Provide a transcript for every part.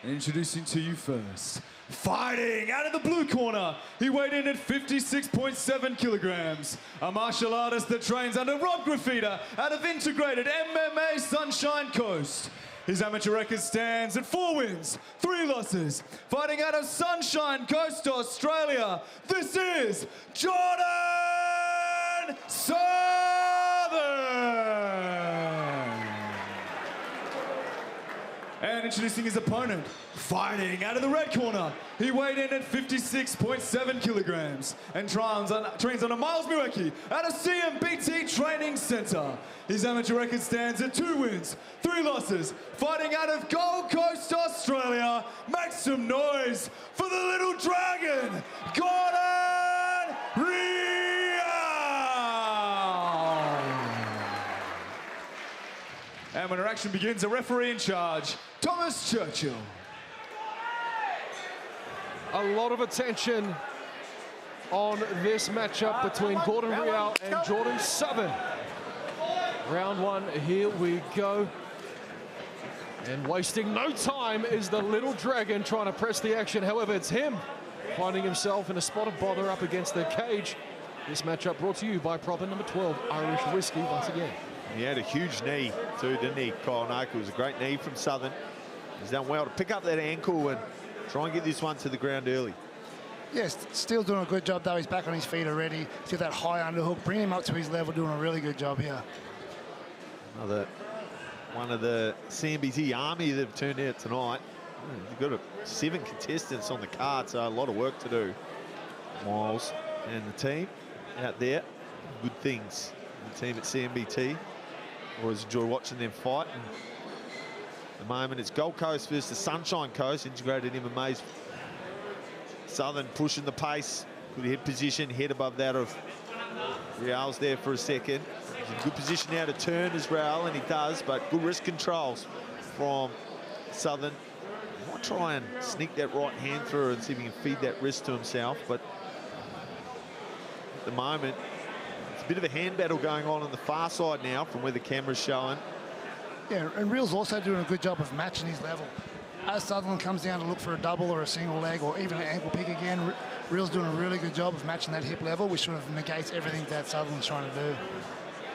Introducing to you first, fighting out of the blue corner, he weighed in at 56.7 kilograms. A martial artist that trains under Rob Graffita out of Integrated MMA Sunshine Coast. His amateur record stands at 4 wins, 3 losses. Fighting out of Sunshine Coast, Australia, this is Jordan Southern. And introducing his opponent, fighting out of the red corner, he weighed in at 56.7 kilograms and trains under Miles Muecki out of CMBT Training Centre. His amateur record stands at 2 wins, 3 losses. Fighting out of Gold Coast, Australia, make some noise for the little dragon, Gordon Reale. And when our action begins, a referee in charge, Thomas Churchill. A lot of attention on this matchup between Gordon Reale and Jordan Southern. Round 1, here we go. And wasting no time is the little dragon trying to press the action. However, it's him finding himself in a spot of bother up against the cage. This matchup brought to you by proper number 12, Irish Whiskey once again. He had a huge knee too, didn't he, Kyle Noka? It was a great knee from Southern. He's done well to pick up that ankle and try and get this one to the ground early. Yes, still doing a good job though. He's back on his feet already. He's got that high underhook, bringing him up to his level, doing a really good job here. Another one of the CMBT army that have turned out tonight. You've got 7 contestants on the card, so a lot of work to do. Miles and the team out there, good things. The team at CMBT. Always enjoy watching them fight. And at the moment, it's Gold Coast versus the Sunshine Coast, Integrated MMA's Southern pushing the pace. Good head position, head above that of Reale's there for a second. He's in good position now to turn as Reale, and he does, but good wrist controls from Southern. He might try and sneak that right hand through and see if he can feed that wrist to himself, but at the moment, it's a bit of a hand battle going on the far side now from where the camera's showing. Yeah, and Reale's also doing a good job of matching his level. As Southern comes down to look for a double or a single leg or even an ankle pick again, Reale's doing a really good job of matching that hip level, which sort of negates everything that Southern's trying to do.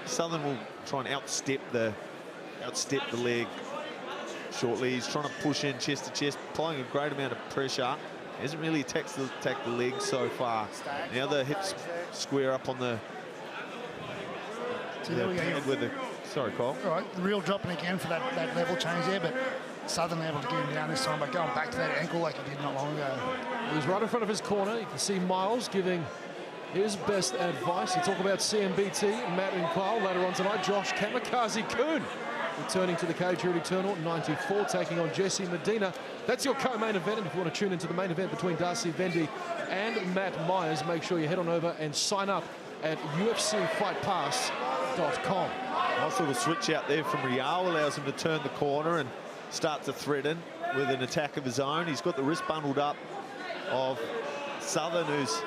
Southern will try and outstep the leg shortly. He's trying to push in chest to chest, applying a great amount of pressure. He hasn't really attacked the leg so far. Now the hips square up on the pad with the. Sorry, Kyle. All right, the Reale dropping again for that level change there, but Southern able to get him down this time by going back to that ankle like he did not long ago. He's right in front of his corner. You can see Miles giving his best advice. You talk about CMBT, Matt and Kyle. Later on tonight, Josh Kamikaze Kuhn returning to the cage here at Eternal 94, taking on Jesse Medina. That's your co-main event, and if you want to tune into the main event between Darcy Vendy and Matt Myers, make sure you head on over and sign up at UFCFightPass.com. Nice little switch out there from Reale, allows him to turn the corner and start to threaten with an attack of his own. He's got the wrist bundled up of Southern, who's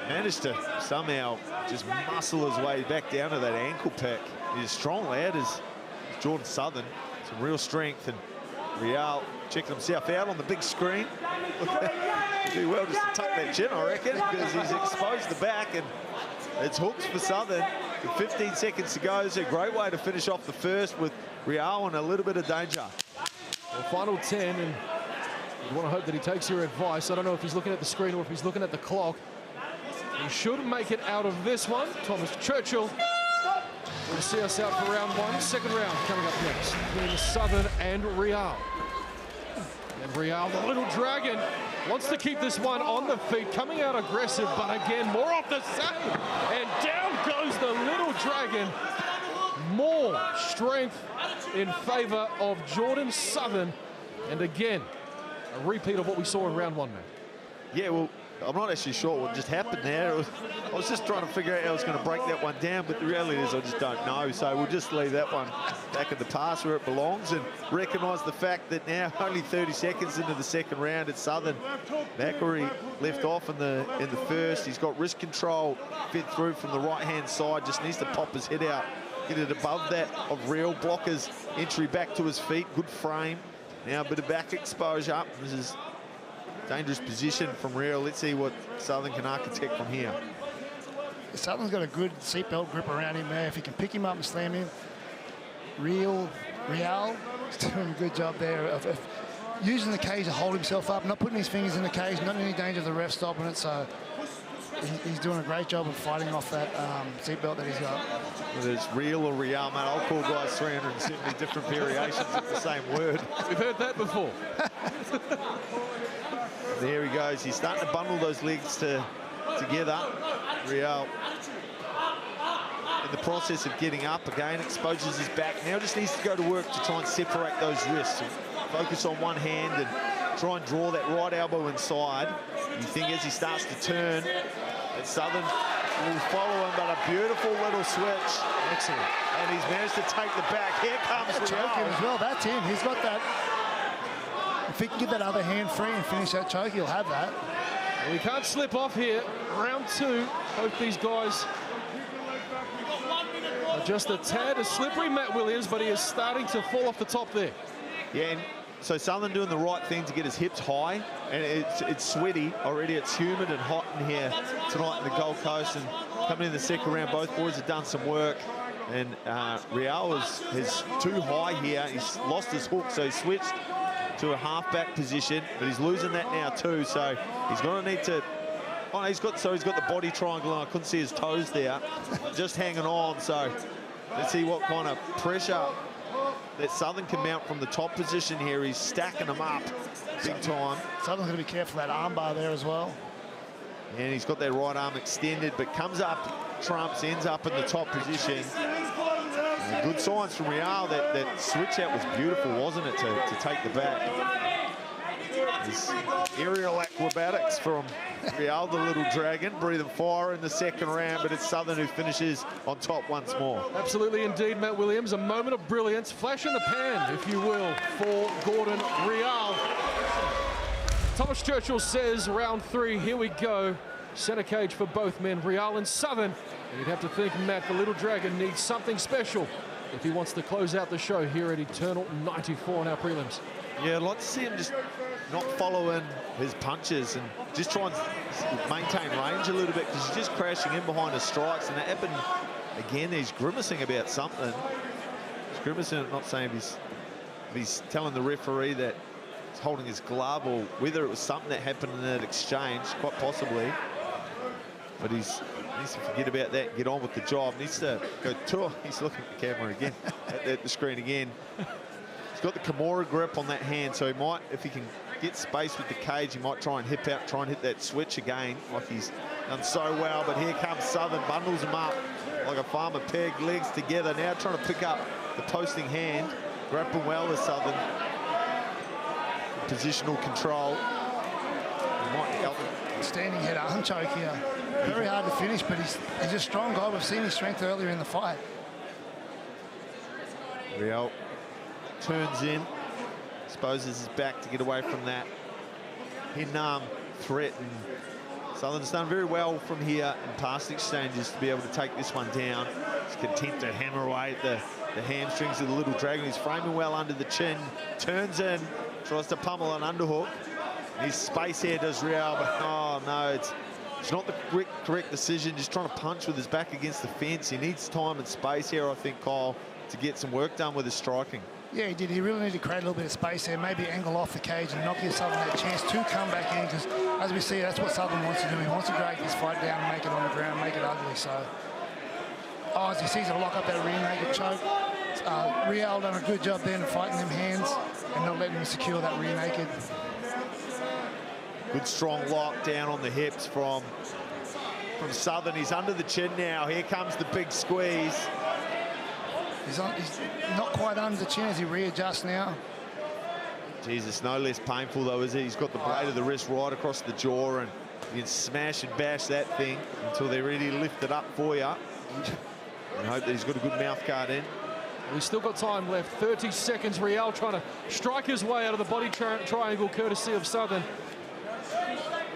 managed to somehow just muscle his way back down to that ankle pick. He's a strong lad, is Jordan Southern. Some real strength, and Reale checking himself out on the big screen. Do well just to tuck that chin, I reckon, because he's exposed the back, and it's hooks for Southern. With 15 seconds to go, it's a great way to finish off the first with Reale in a little bit of danger. Well, final 10, and you want to hope that he takes your advice. I don't know if he's looking at the screen or if he's looking at the clock. He should make it out of this one. Thomas Churchill will see us out for round 1. Second round coming up next between Southern and Reale. And Reale, the little dragon, wants to keep this one on the feet, coming out aggressive, but again, more off the same. And down goes the little dragon. More strength in favor of Jordan Southern. And again, a repeat of what we saw in round 1, man. Yeah, well, I'm not actually sure what just happened there. I was just trying to figure out how I was going to break that one down, but the reality is I just don't know. So we'll just leave that one back at the pass where it belongs and recognise the fact that now, only 30 seconds into the second round, it's Southern back where he left off in the first. He's got wrist control, fed through from the right-hand side, just needs to pop his head out, get it above that of Reale, block his entry back to his feet, good frame. Now a bit of back exposure. This is dangerous position from Reale. Let's see what Southern can architect from here. Southern's got a good seatbelt grip around him there. If he can pick him up and slam him, Reale is doing a good job there of using the cage to hold himself up, not putting his fingers in the cage, not in any danger of the ref stopping it. So he's doing a great job of fighting off that seatbelt that he's got. Whether it's Reale or Reale, mate, I'll call guys 370 different variations of the same word. We've heard that before. There he goes. He's starting to bundle those legs together. Reale, in the process of getting up again, exposes his back. Now just needs to go to work to try and separate those wrists. Focus on one hand and try and draw that right elbow inside. You think as he starts to turn, that Southern will follow him, but a beautiful little switch. Excellent. And he's managed to take the back. Here comes Choke him as well. That's him. He's got that. If he can get that other hand free and finish that choke, he'll have that. We can't slip off here. Round 2. Both these guys are just a tad slippery, Matt Williams, but he is starting to fall off the top there. Yeah, and so Southern doing the right thing to get his hips high, and it's sweaty already. It's humid and hot in here tonight in the Gold Coast, and coming in the second round, both boys have done some work, and Reale is too high here. He's lost his hook, so he switched to a half-back position, but he's losing that now too, so he's going to need to... Oh, no, he's got the body triangle, and I couldn't see his toes there, just hanging on, so let's see what kind of pressure that Southern can mount from the top position here. He's stacking them up big time. Southern's going to be careful of that arm bar there as well. And he's got that right arm extended, but comes up, trumps, ends up in the top position. And good signs from Reale. That switch out was beautiful, wasn't it, to take the back. This aerial acrobatics from Reale, the little dragon, breathing fire in the second round, but it's Southern who finishes on top once more. Absolutely indeed, Matt Williams. A moment of brilliance, flash in the pan, if you will, for Gordon Reale. Thomas Churchill says round 3, here we go. Center cage for both men, Reale and Southern. And you'd have to think, Matt, the little dragon needs something special if he wants to close out the show here at Eternal 94 in our prelims. Yeah, I'd like to see him just not following his punches and just try and maintain range a little bit, because he's just crashing in behind his strikes. And that happened again. He's grimacing about something. He's grimacing, not saying he's telling the referee that he's holding his glove, or whether it was something that happened in that exchange, quite possibly. But he needs to forget about that and get on with the job. Needs to go tour. He's looking at the camera again, at the screen again. He's got the Kimura grip on that hand, so he might, if he can get space with the cage, he might try and hip out, try and hit that switch again, like he's done so well. But here comes Southern, bundles him up like a farmer pig, legs together. Now trying to pick up the posting hand. Grappling well with Southern. Positional control. He might help him. Standing head arm choke here. Very hard to finish, but he's a strong guy. We've seen his strength earlier in the fight. Reale turns in, exposes his back to get away from that in-arm threat. And Southern's done very well from here in past exchanges to be able to take this one down. He's content to hammer away at the hamstrings of the little dragon. He's framing well under the chin, turns in, tries to pummel an underhook. His space here does Reale, but oh no, it's not the correct decision. Just trying to punch with his back against the fence. He needs time and space here, I think, Kyle, to get some work done with his striking. Yeah, he did. He really needed to create a little bit of space there, maybe angle off the cage and not give Southern that chance to come back in, because as we see, that's what Southern wants to do. He wants to drag this fight down and make it on the ground, make it ugly. So, as he sees it lock up that rear naked choke, Reale done a good job there in fighting them hands and not letting him secure that rear naked. Good strong lock down on the hips from Southern. He's under the chin now. Here comes the big squeeze. He's not quite under the chin as he readjusts now. Jesus, no less painful though, is he? He's got the blade of the wrist right across the jaw, and you can smash and bash that thing until they're ready to lift it up for you. I hope that he's got a good mouth guard in. We've still got time left. 30 seconds. Reale trying to strike his way out of the body triangle, courtesy of Southern.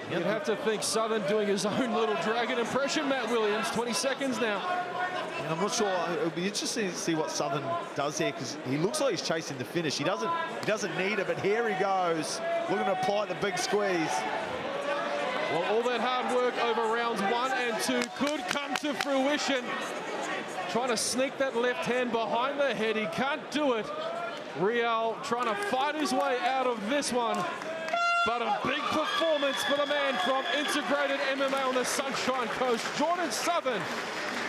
You'd have to think Southern doing his own little dragon impression, Matt Williams. 20 seconds now. And I'm not sure. It'll be interesting to see what Southern does here, because he looks like he's chasing the finish. He doesn't need it, but here he goes, looking to apply the big squeeze. Well, all that hard work over rounds 1 and 2 could come to fruition. Trying to sneak that left hand behind the head. He can't do it. Reale trying to fight his way out of this one. But a big performance for the man from Integrated MMA on the Sunshine Coast. Jordan Southern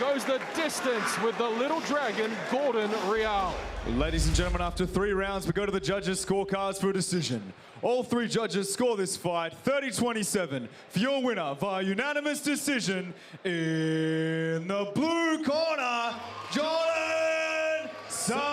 goes the distance with the little dragon, Gordon Reale. Ladies and gentlemen, after 3 rounds, we go to the judges' scorecards for a decision. All 3 judges score this fight 30-27 for your winner via unanimous decision in the blue corner, Jordan Southern.